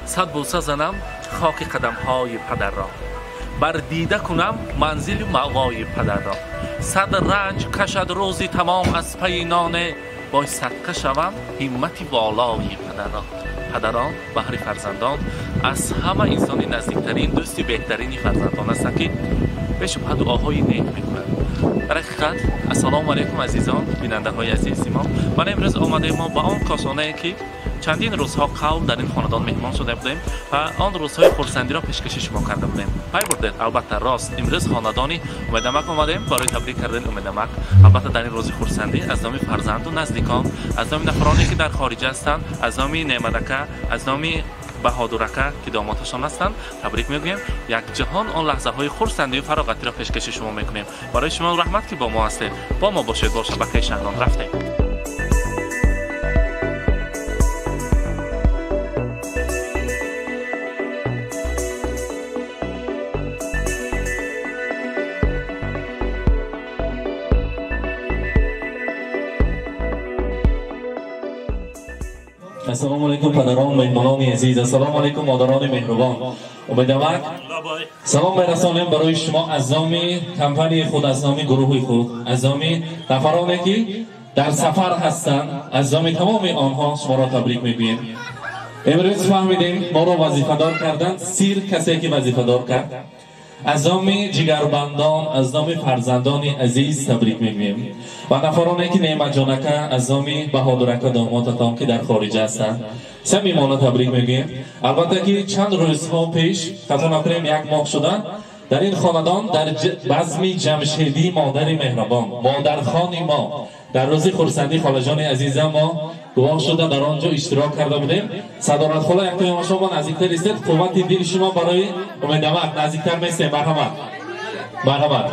صد بوسه زنم خاک قدم های پدر را، بر دیده کنم منزل و مأوای پدر را. صد رنج کشد روزی تمام از پی نانه، با صدقه شوم همت بالای پدر را. پدران بهر فرزندان از همه انسانی نزدیکترین دوستی بهترین فرزندان هستند که به شبه دعاهای نیک میکنند. در حقیقت السلام علیکم عزیزان بیننده های عزیز ما. من امروز آمده ما با آن کسانی که چندین روزها قبل در این خاندان مهمان شده بودیم و آن روزهای خرسندی را پیشکش شما کرده بودیم. پای بردید البته راست امروز خاندانی امیدمک آمدیم برای تبریک کردن امیدمک. البته در این روز خرسندی از نام فرزند و نزدیکان، از نام نفرانی که در خارج هستند، از نام نعمتکه، از نام بهادرکه که دامادشان هستند تبریک میگویم. یک جهان آن لحظه های خرسندی و فراغتی را پیشکش شما میکنیم. برای شما رحمت که با ما هستید، با ما باشید. با شبکه شهران رفتیم. السلام علیکم پدران و مهمانان عزیز. السلام علیکم مادران مهربان. امیدوارم سلام برسانیم برای شما از نام کمپانی خود، از نام گروه خود، از نام نفرانی که در سفر هستند، از نام تمام آنها شما را تبریک میگویم. امروز فهمیدیم ما را وظیفه دار کردند، سیر کسی که وظیفه دار کرد. از نام جگربندان، از نام فرزندان عزیز تبریک میگویم و نفرانی که نعمت جانکه، از نام بهادرکه دامادتان که در خارج هستند صمیمانه تبریک میگویم. البته که چند روزها پیش خطا نکنیم یک ماه شده در این خاندان در بزم جمشیدی مادر مهربان، مادرخان ما، در روز خرسندی خالجان عزیز ما گواه شده در آنجا اشتراک کرده بودیم. صدارت خلا یک تایم شما نزدیکتر استید، قوت دل شما برای امیدمک نزدیکتر میستیم. مرحمت مرحمت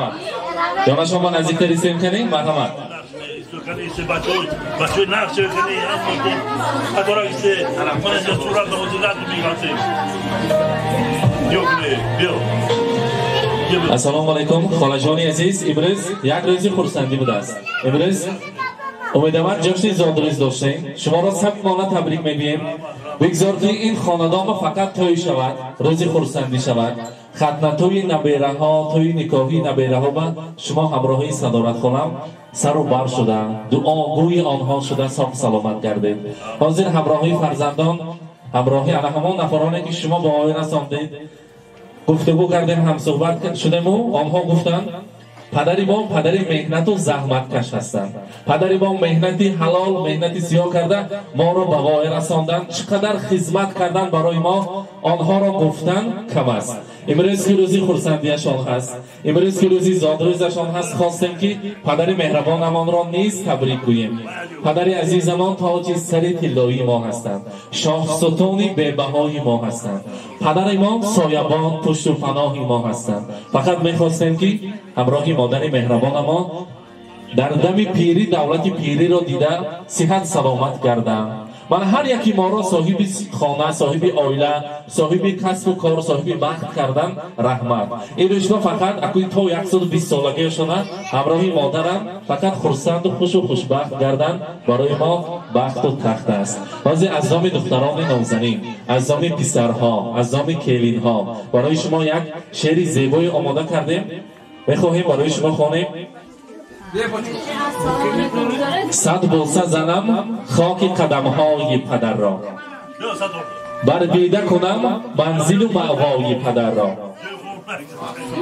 جانا شما نزدیکتر استیم کنیم. مرحمت بچه نقشه کنی ادارا ایسته من از صورت به حضورت میگانسیم. السلام علیکم خالجان عزیز. امروز یک روز خرسندی بوده است. امروز امیدوارم جشن زادروز داشتیم. شما را صمیمانه تبریک میگویم. بگذار که این خاندان فقط توی شود، روز خرسندی شود، ختنه توی نبیره ها، توی نکاحی نبیره ها با شما همراهی صدارت خانم سر و بر شده، دعاگوی آنها شده، صاف سلامت گردید. حاضر همراهی فرزندان، همراهی همان نفرانی که شما با آیین رساندید گفتگو کردیم، هم صحبت شدیم و آنها گفتند پدری ما پدری مهنت و زحمت کش هستند. پدری ما مهنتی حلال، مهنتی سیاه کرده ما را به وای رساندن، چقدر خدمت کردن برای ما، آنها را گفتن کم است. امروز که روزی خرسندیشان هست، امروز که روزی زادروزشان هست، خواستیم که پدر مهربانمان را نیز تبریک گوییم. پدر عزیزمان تاج سر طلایی ما هستند، شاه ستون بهبهای ما هستند، پدر ما سایبان پشت و پناه ما هستند. فقط میخواستیم که همراهی مادر مهربان ما در دم پیری دولت پیری را دیده صحت سلامت گردند. من هر یکی ما را صاحب خانه، صاحب عائله، صاحب کسب و کار، صاحب بخت کردن رحمت. این روزها فقط اکوی تا 120 سالگی شده همراهی مادرم فقط خرسند و خوش و خوشبخت گردن برای ما بخت و تخت است. بعضی از نام دختران نازنین، از نام پسرها، از نام کلینها برای شما یک شعر زیبای آماده کردیم، میخواهیم برای شما خوانیم. صد بوسه زنم خاک قدم های پدر را، بر دیده کنم منزل و مأوای پدر را.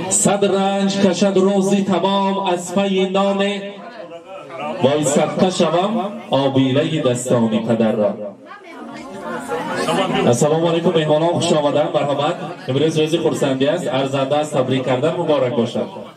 صد رنج کشد روزی تمام از پی نانه، با صدقه شوم آبیله دستان پدر را. السلام علیکم مهمانان، خوش آمدن. مرحبا. امروز روز خرسندی است، ارزنده است تبریک کردن. مبارک باشد.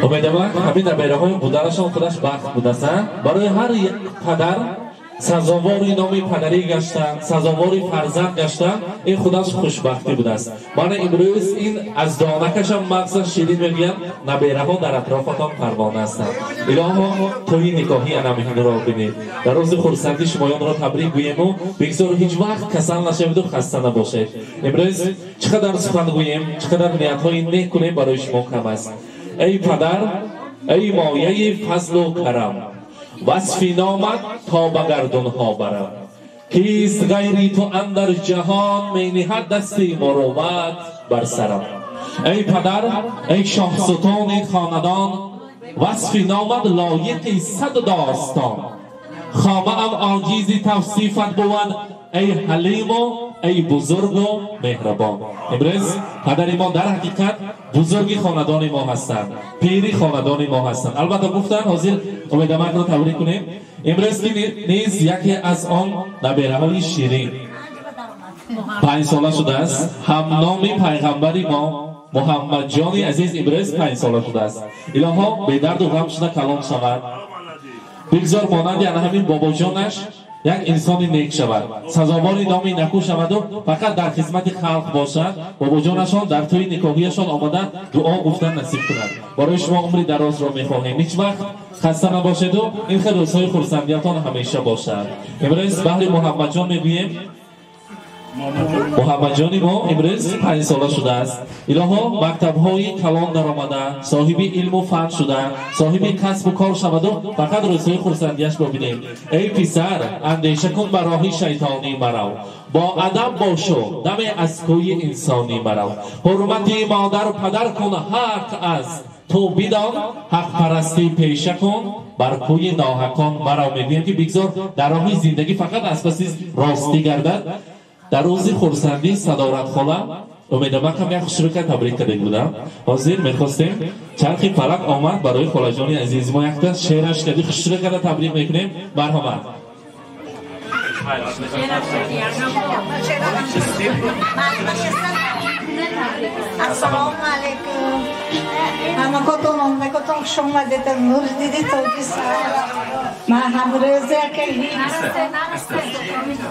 امیدوارم همین نبیره های بودنشان خودش بخت بودستن. برای هر یک پدر سزاواری نام پدری گشتن، سزاواری فرزند گشتن، این خودش خوشبختی بوده است. من امروز این از دانکشم مغزش شیرین میگم نبیره ها در اطرافتان پروانه هستند. الهی توی نکاحی انامهین را بینید. در روز خرسندی شمایان را تبریک گوییم و بگذار هیچ وقت کسل نشوید و خسته نباشید. امروز چقدر سخن گوییم، چقدر نیت‌های نیک کنیم برای شما کم است. ای پدر، ای مایه فضل و کرم، وصفی نامد تا به گردون ها برم. کیست غیری تو اندر جهان، می نهد دستی مروت بر سرم. ای پدر، ای شاه سلطان خاندان، وصفی نامد لایق صد داستان. خامه ام عاجزی توصیفت بود، ای حلیم و ای بزرگ و مهربان. امروز پدر ما در حقیقت بزرگی خاندان ما هستند، پیری خاندان ما هستند. البته گفتن حاضر امیدوارم رو تبریک کنیم. امروز که نیز یکی از آن نبیره های شیرین 5 ساله شده است، هم نامی پیغمبری ما محمد جان عزیز امروز 5 ساله شده است. الها به درد و غم شده کلام شود. بگذار مانند همین بابا جانش یک انسانی نیک شود، سزاواری نامی نکو شود و فقط در خدمت خلق باشد. بابا جانشان در توی نکاحیشان آمده دعا گفتن نصیب کند. برای شما عمری دراز را می‌خواهیم، هیچ وقت خسته نباشید و این خیلی روزهای خرسندیتان همیشه باشد. امروز بهر محمد جان میگوییم محمد جانی ما امروز 5 ساله شده است. الها مکتب‌های کلان در آمده، صاحب علم و فن شده، صاحب کسب و کار شود و فقط روزهای خرسندیش ببینیم. ای پسر، اندیشه کن بر راه شیطانی مرو، با ادب باشو دم از کوی انسانی مرو. حرمت مادر و پدر کن حق است، تو بدان حق پرستی پیشه کن، بر کوی ناحقان مرو. میگویم که بگذار در راه زندگی فقط از پس راستی گردد. در روز خرسندی صدارت خاله امیدوارم که یک خوشروکت تبریک کرده بودم. حاضر میخواستیم چرخی فلک آمد برای خاله جان عزیز ما یک تا شعرش کردی خوشروکت تبریک میکنیم. مرحبا. السلام علیکم. همکاتون امکاتون شما دیدن نور دیدی توجیه ما همروزه که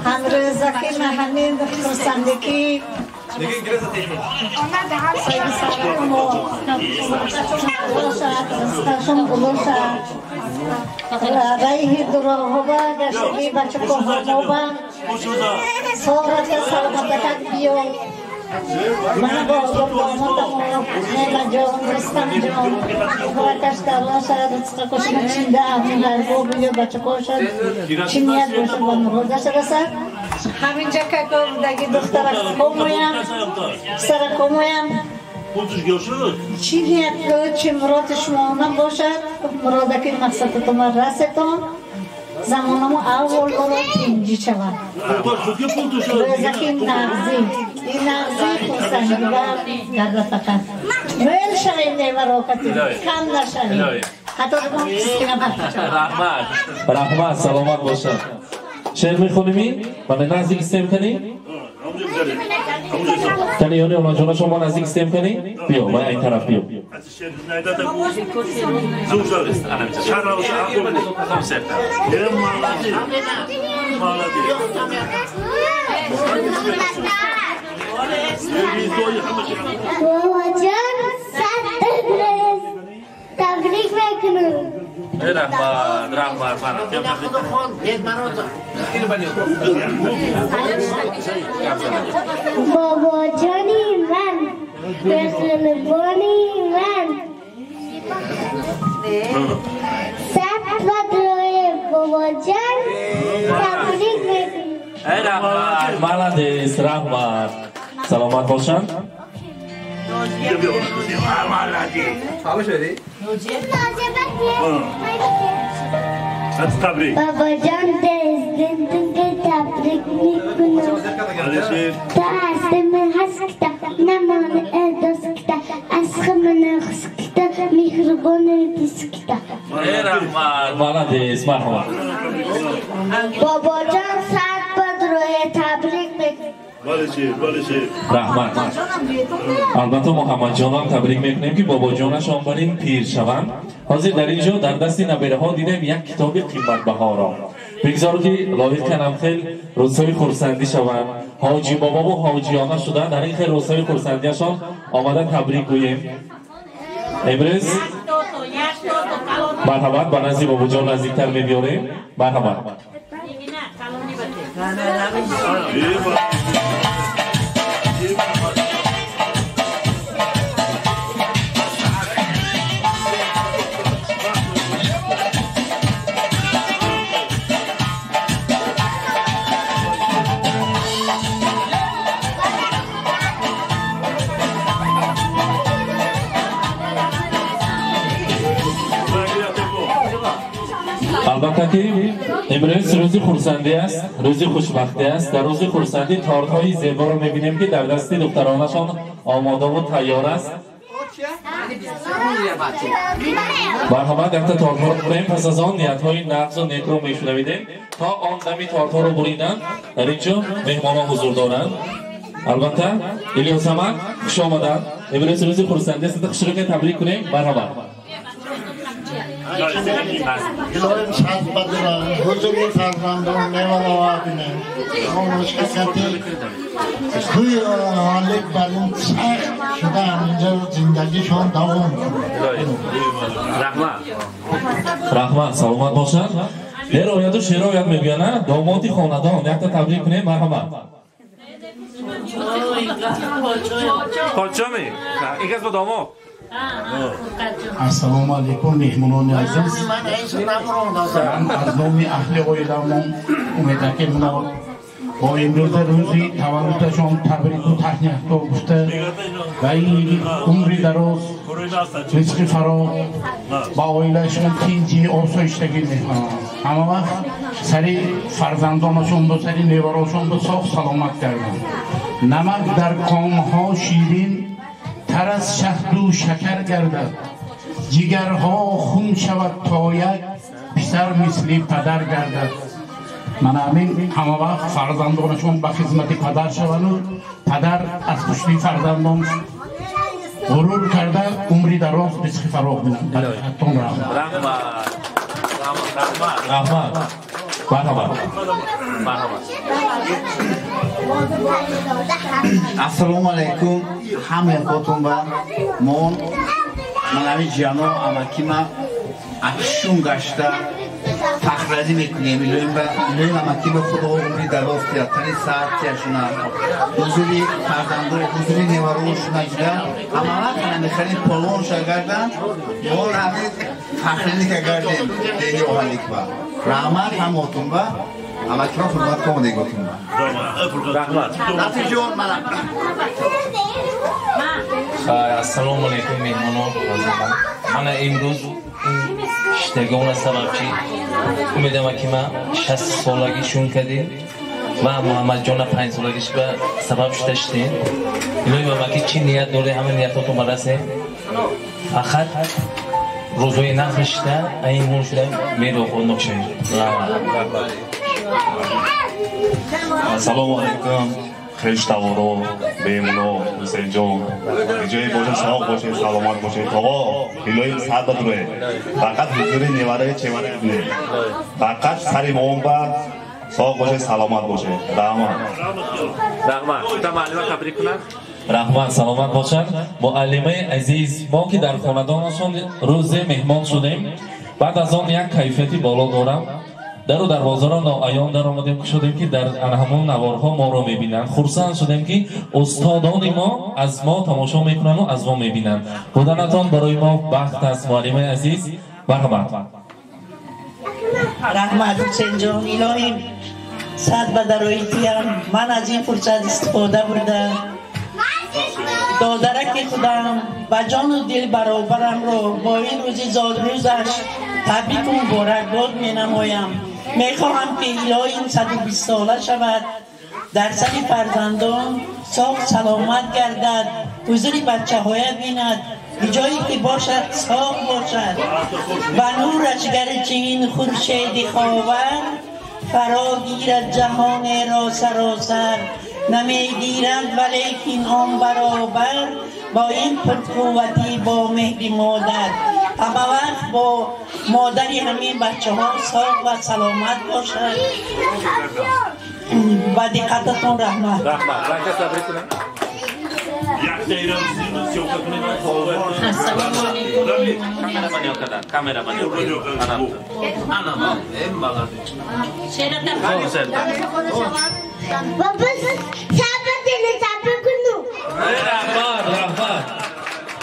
همروزه که ما همین خرسندگی رایه دروغ گشتی بچه کو هموبا صورت سلامت بیو من با دامادم نیلا جان رستم جان برکش دارلا شاید رزق کشم چینده همین هرگو بیو بچه کوشد چی نیت باشه با مرودش رسد همینجا که دگی دخترک کمویم سر کمویم چی نیت که چی مراد شما نباشد مراد که مقصد تو من رسیتون زمانمو اول برو اینجی شود روزکی نغزی این نغزی خستنگی بر در فقط ویل شویم نیمه روکتی کم نشویم حتی رو کسی نبرد رحمت سلامت باشد. شعر میخونیمی؟ من نزدیک استیم کنی؟ تنی یونی اونا جونا شما نزدیک استیم کنی؟ بیو باید این طرف بیو بابا جان تبریک میکنم. رحمت بابا جانی من رسولبانی من صد بدروی بابا جان تبریک میکنم. رحمت مالدیس رحمت سلامت باشن. بابا جان دزدن که تبریک میکنم. تا هست من هست کتا نمان اداس کتا از خمن اخس کتا مهربان دیس کتا. رحمت مالدیس مرحبا. بابا جان صد بدروی تبریک میکنم. رحمت البته محمد جان هم تبریک میکنیم که بابا جانش آمدن پیر شوند. حاضر در اینجا در دست نبیره ها دیدیم یک کتاب قیمت بها را بگذار که لایق کنم خیلی روزهای خورسندی شوند. حاجی بابا و حاجیانه شدن در این خیلی روزهای خورسندیشان آمده تبریک گوییم. امروز مرحبت به نزدیک بابا جان نزدیکتر میبیاریم. مرحبت البته که امروز روزی خورسندی است، روزی خوشبختی است. در روزی خورسندی تارت‌های زیبا رو می‌بینیم که در دست دخترانشان آماده و تیار است. مرحبا در تارت‌ها رو بریم. پس از آن نیت‌های نغز و نیک رو می‌شنویدیم تا آن دمی تارت‌ها رو بریدن. در اینجا مهمانان حضور دارند. البته الیاس احمد خوش آمدند. امروز روزی خورسندی است. خوشحال که تبریک کنیم. مرحبا الهی شاد بدران حضوری فرزندان میوه کنیم. آنش کسی توی حالت بریم سخت شدن اینجا زندگیشون دوام. رحمت سلامت باشن. در آید و شرایط میبینن دامادی خاندان یک تا تبریک کنیم. مرحبا پاچامی این کس با داماد. السلام علیکم مهمانان عزیز. من از نام اهل اویدامون امیدم که اونا با امروز روزی تولدشان تبریک و تهنیت گفته و این عمری دراز رزق فراغ با عائله‌شان تیزی آسایشتگی می‌کنند. همه وقت سری فرزندانشان و سری نیوراشان به ساخت سلامت کردند. نمک در کامها شیرین تر از شهد و شکر گردد. جگرها خون شود تا یک پسر مثل پدر گردد. من همین همه وقت فرزندانشون به خدمت پدر شوند و پدر از پشت فرزندان غرور کرده عمری دراز رزق فراغ بدهد. رحمت السلام علیکم همه خودتون با من همین جانو امکیما اکشون گشته فخرازی میکنیم. الهی امکیما خدا عمری دراز کرد تنی ساعتیشون حضوری فرزندان حضوری نیوروشون اجرا اما وقت نمیخریم پلون شگردن مول همین فخری که گردیم دیگه اوهالیک با رحمت هموتون با امکیما خدمت کنم دیگه گفتون با رحمت جون من السلام علیکم مهمانان. من امروز شتگان سببچی امیدم که ما 60 سالگیشون کردیم و محمد جان 5 سالگیش به سبب شدشتیم. الهی ما که چی نیت داره همه نیتاتو برسه. فقط روزوی نخشته این مون شده میدو خود نقشه. سلام علیکم خیشتوارو بیمونو حسین جان جای باشه ساق باشه سلامت باشه آقا الهی سعد بدره فقط حضور نیواره چیواره بینه فقط سری مام با ساق باشه سلامت باشه. رحمت تا معلومه تبریک کنن. رحمت سلامت باشن. معلمه عزیز ما که در خاندانشان روز مهمان شدیم بعد از آن یک کیفیتی بالا دارم در و در بازار ناعیان در آمدیم که شدیم که در همون نوارها ما رو میبینن. خرسند شدیم که استادان ما از ما تماشا میکنن و از ما میبینن. بودنتان برای ما بخت است معلم عزیز. مرحبا رحمت حسین جان الهی صد به درایتیم. من از این فرصت استفاده بردم دادرک خودم و جان و دل برابرم رو با این روزی زادروزش تبریک و مبارکباد می نمایم. می خواهم که الهی این 120 ساله شود در سر فرزندان ساخت سلامت گردد حضوری بچه هایت بیند به جایی که باشد ساخت باشد و نورش گرچین خورشید خاور فرا گیرد جهان را سراسر نمیگیرند ولیکن آن برابر با این پرقوتی با مهر مادر. همه وقت با مادری همین بچه ها ساق و سلامت باشد. و دقتتون رحمت.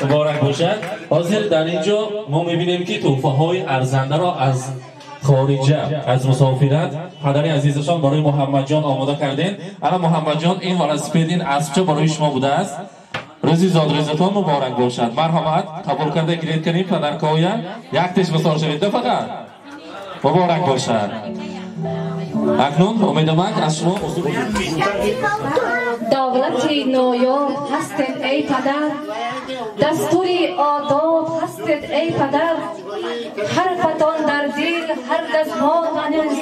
مبارک باشد. حاضر در اینجا ما میبینیم که تحفه های ارزنده را از خارجه از مسافرت پدر عزیزشان برای محمد جان آماده کردین. الان محمد جان این ولسپدین اسبچه برای شما بوده است. روزی زادروزتان مبارک باشد. مرحمت قبول کرده گرید کنیم پدر کاویا یک تش بسار شوید فقط مبارک باشد. اکنون امیدوارم از شما دولتی نایاب هستید ای پدر، دستوری آداب هستید ای پدر، حرفتان در دل هر دزمان هنوز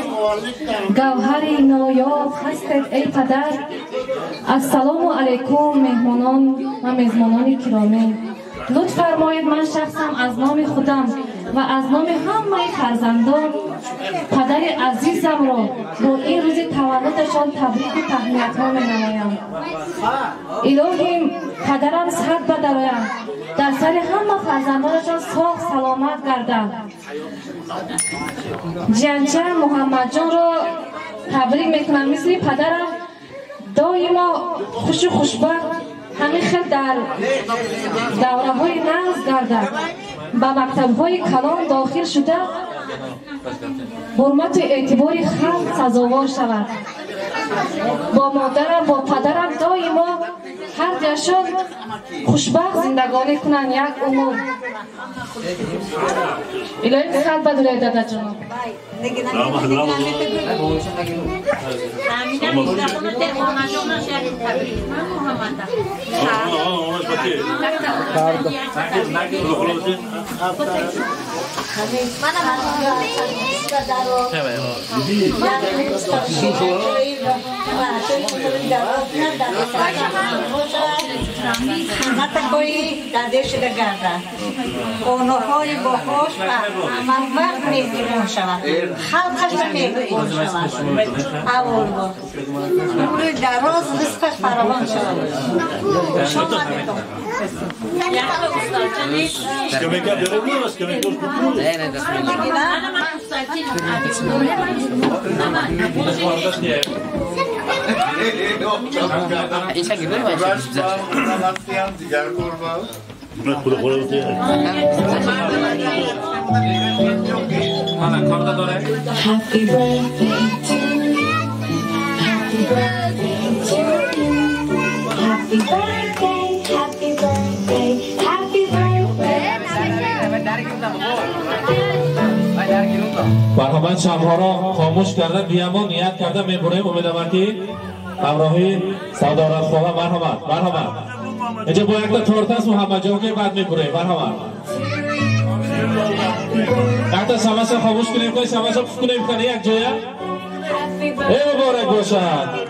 گوهری نایاب هستید ای پدر. السلام علیکم مهمانان و میزبانان گرامی. لطف فرمایید من شخصم از نام خودم و از نام همه فرزندان پدر عزیزم را با این روز تولدشان تبریک و تهنیت ها می‌نمایم. الهی پدرم صحت بدرایم، در سر همه فرزندانشان ساق سلامت گردد. جانچه محمد جان را تبریک میکنم. مثل پدرم دائما خوش و خوشبخت همین خیلی در دوره های نقض گردد، به مکتب های کلان داخل شده حرمت و اعتبار خلق سزاوار شود. با مادرم با پدرم دائما هر جاشون خوشبخت زندگانی کنن یک عمر. الهی خلق بدوره داده جناب. نتکویی داده شده گردد. قانون‌های باهاش و عمل وقت می‌گیرون شود. خلقش را می‌گیرون شود. اول با عمر دراز رزقش فراوان شود. شما می‌دونم. Happy birthday to you. Happy birthday to you. Happy birthday, happy birthday, happy birthday. مرحمت شمها را خاموش کرده بیامان نیت کرده میبریم. امیدوارم که همراهی سعادت خواه. مرحمت اینجا با یک تا تورت است محمد جان که بعد میبریم. مرحمت یک تا شمش را خاموش کنیم کنیم شمش را پس کنیم کنیم یک جایه ای مبارک باشد.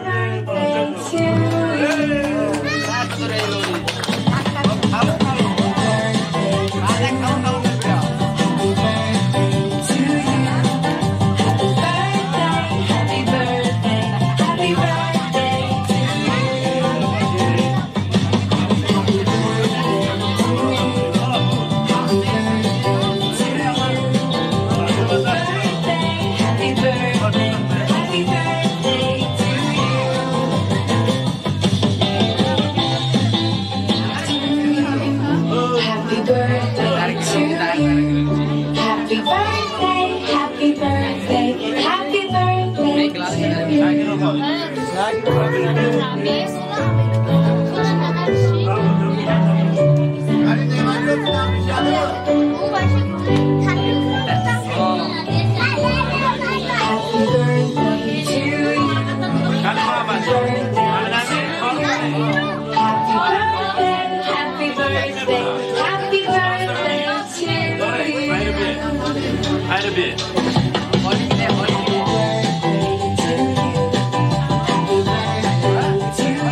To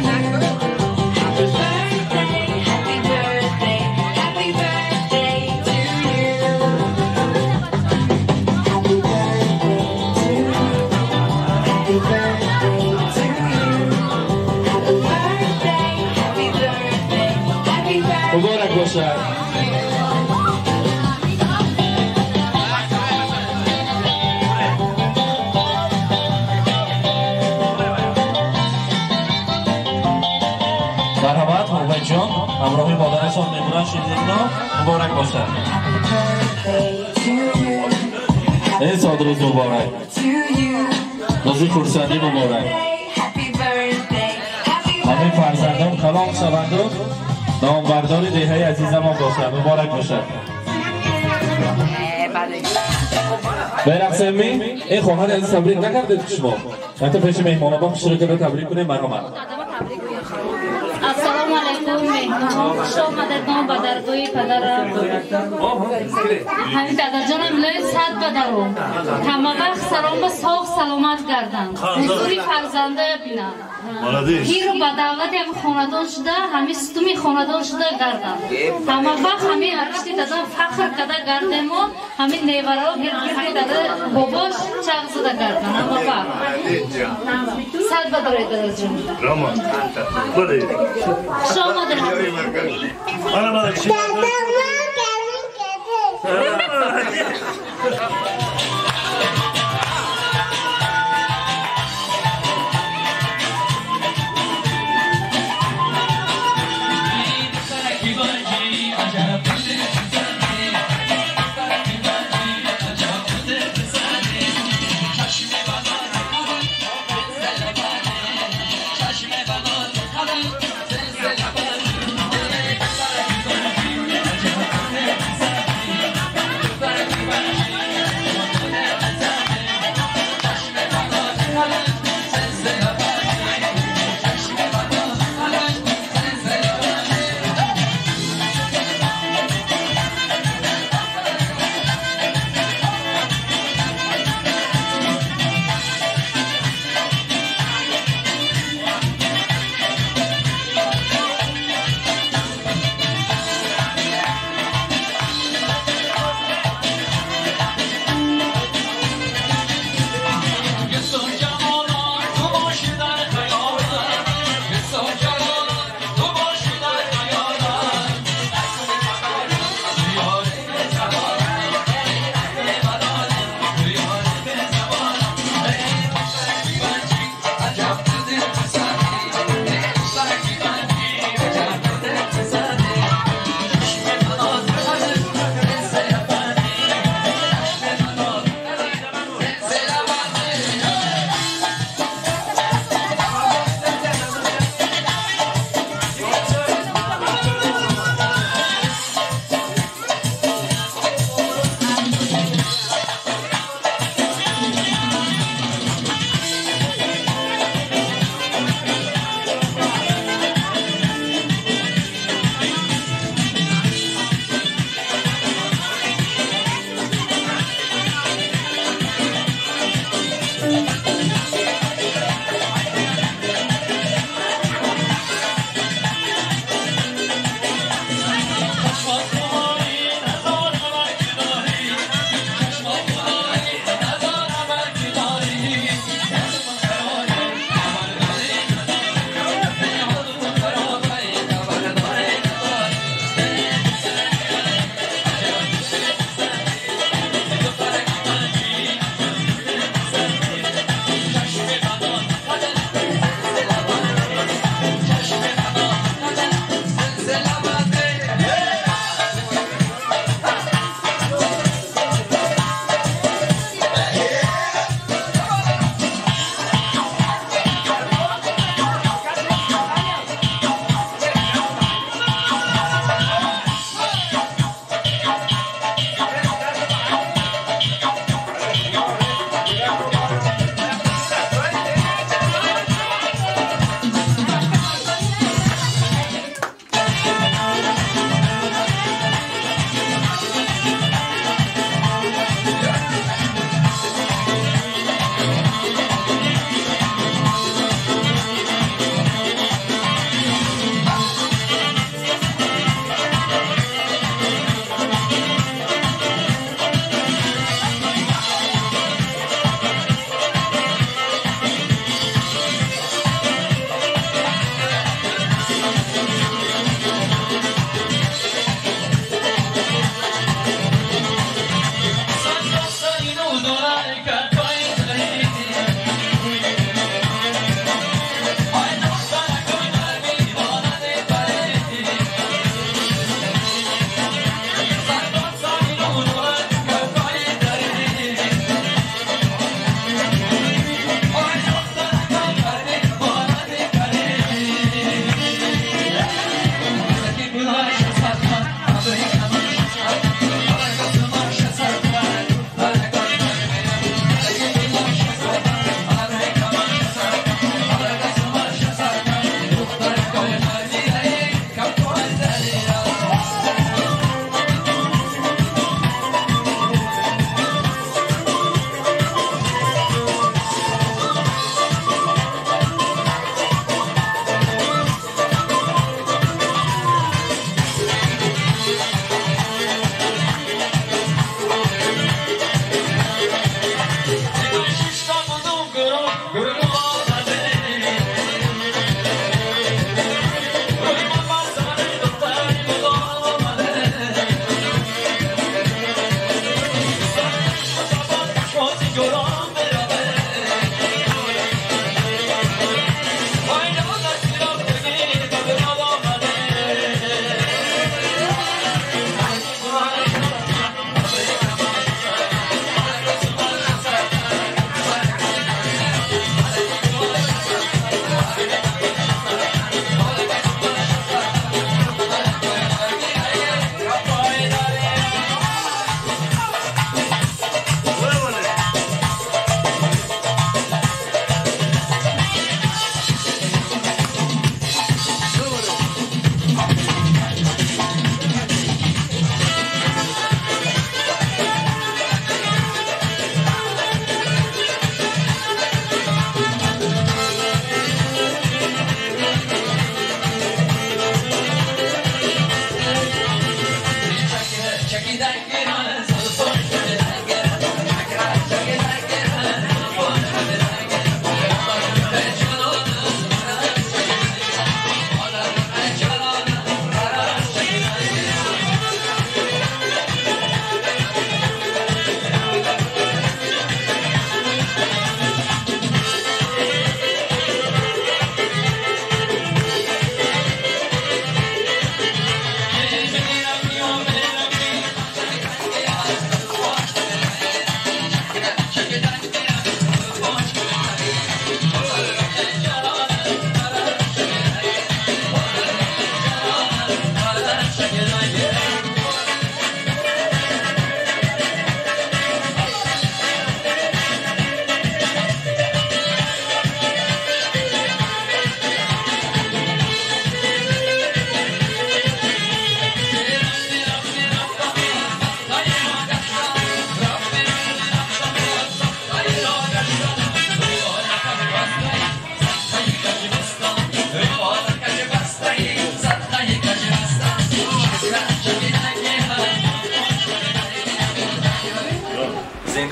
همراهی مادرشان میمونن شیرینینا مبارک باشد. ای ساد روز مبارک، روزی خورسندی مبارک. همین فرزندان کلام شوند و نامبردار دیهه عزیزمان باشد. مبارک باشد. برقصمی این خواهر عزیز تبریک نکردید شما؟ حتی پیش مهمانا با شروع کرده تبریک کنیم مرحمت. السلام علیکم مهمان، خوش آمدید نام به درگاه پدرم. همین دادا جانم لای صد بدرو همه وقت سلام به ساق سلامت گردن حضوری فرزنده بینم هیرو به دعوت همه خاندان شده همه ستومی خاندان شده گردن همه وقت همه ارشتی دادا فخر کده گردن و همه نیوره و گرگیری دادا باباش چغ زده گردن همه وقت صد بدروی دادا جان خوش آمده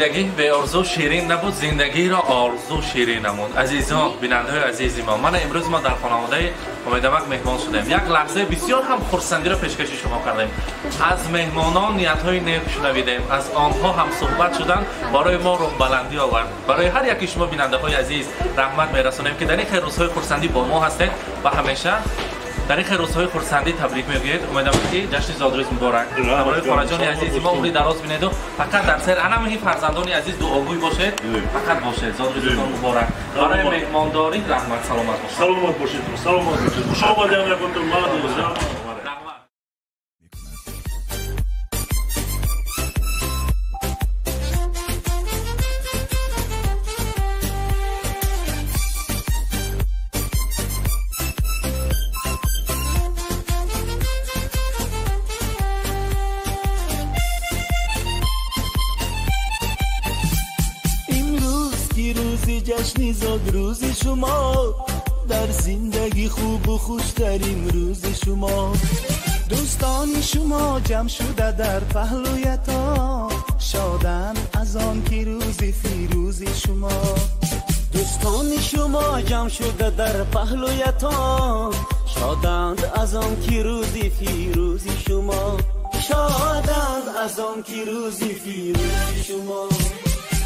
زندگی به آرزو شیرین نبود، زندگی را آرزو شیرین نمود. عزیزان، بیننده‌های عزیزی ما، من امروز ما در خانواده امیدوارم مهمان شدیم. یک لحظه بسیار هم خرسندی را پیشکش شما کردیم. از مهمانان نیت‌های نیک شنویدیم، از آنها هم صحبت شدن، برای ما روح بلندی آورد. برای هر یکی شما بیننده‌های عزیز رحمت می‌رسونیم که در این روزهای خرسندی با ما هستید و همیشه در این روزهای خرسندی تبریک میگوید. امیدوارم که جشن زادروز مبارک برای فرجان عزیز ما عمری دراز بینید و فقط در سر همین فرزندان عزیز دعاگوی باشید، فقط باشید. زادروزتون مبارک. برای مهمانداری رحمت سلامت باشید. سلامت باشید. سلامت باشید. خوش آمدید همراهتون. جشنی زاد روز شما، در زندگی خوب و خوشترین روز شما. دوستان شما جمع شده در پهلویتان، شادن از آن که روز فیروز شما. دوستان شما جمع شده در پهلویتان، شادند از آن که روز فیروز شما. شادند از آن که روز فیروز شما.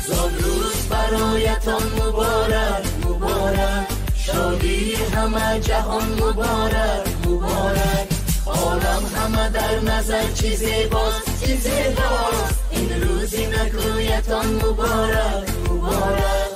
زادروز برایتان مبارک مبارک، شادی همه جهان مبارک مبارک. عالم همه در نظر چی زیباست چی زیباست، این روزی نگویتان مبارک مبارک.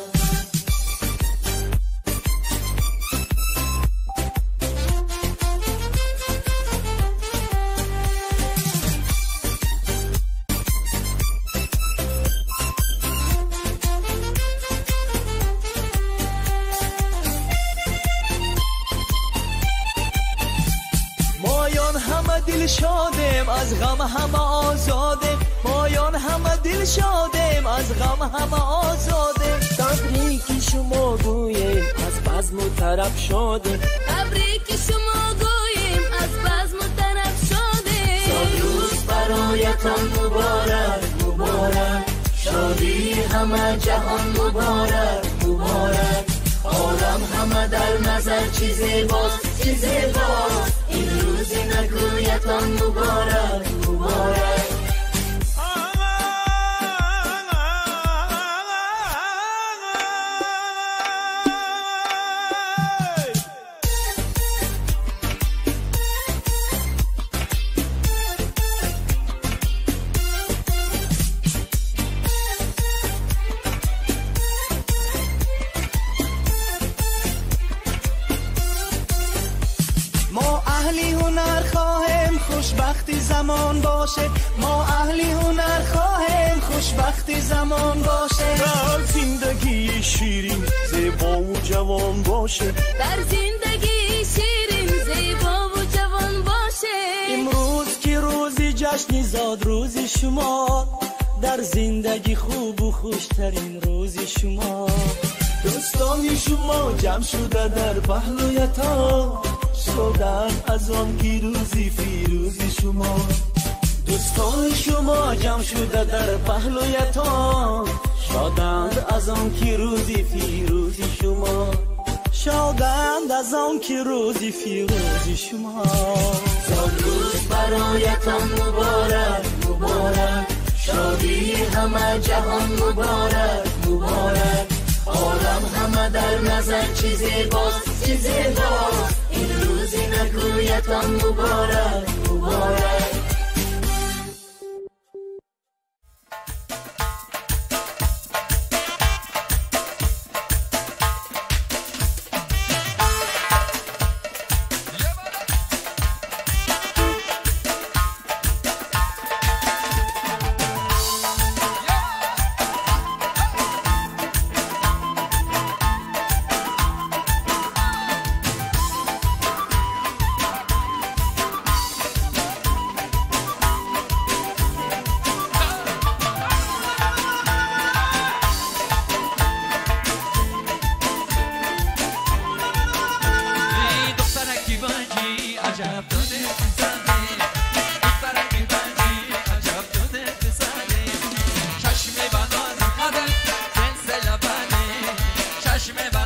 دل شادیم از غم همه آزادیم، مایان همه دل شادیم از غم همه آزادیم. تبریک شما گوییم از بزم و طرب شادیم، تبریک شما گوییم از بزم و طرب شادیم. زادروز برایتان مبارک مبارک، شادی همه جهان مبارک مبارک. عالم همه در نظر چی زیباست چی زیباست، این روزی نگویتان مبارک مبارک. خوشبختی زمان باشه، ما اهلی هنر خواهیم خوشبختی زمان باشه. در زندگی شیرین زیبا و جوان باشه، در زندگی شیرین زیبا و جوان باشه. امروز که روزی جشنی زاد روز شما، در زندگی خوب و خوشترین روز شما. دوستان شما جمع شده در پهلویتان، شادن از آن که روزی فیروزی شما. دوستان شما جمع شده در پهلویتان، شادند از آن که روزی فیروزی شما. شادند از آن که روزی فیروزی شما. زادروز برایتان مبارک مبارک، شادی همه جهان مبارک مبارک. عالم همه در نظر چی زیباست چی زیباست، این روزی نگویتان مبارک مبارک. چشم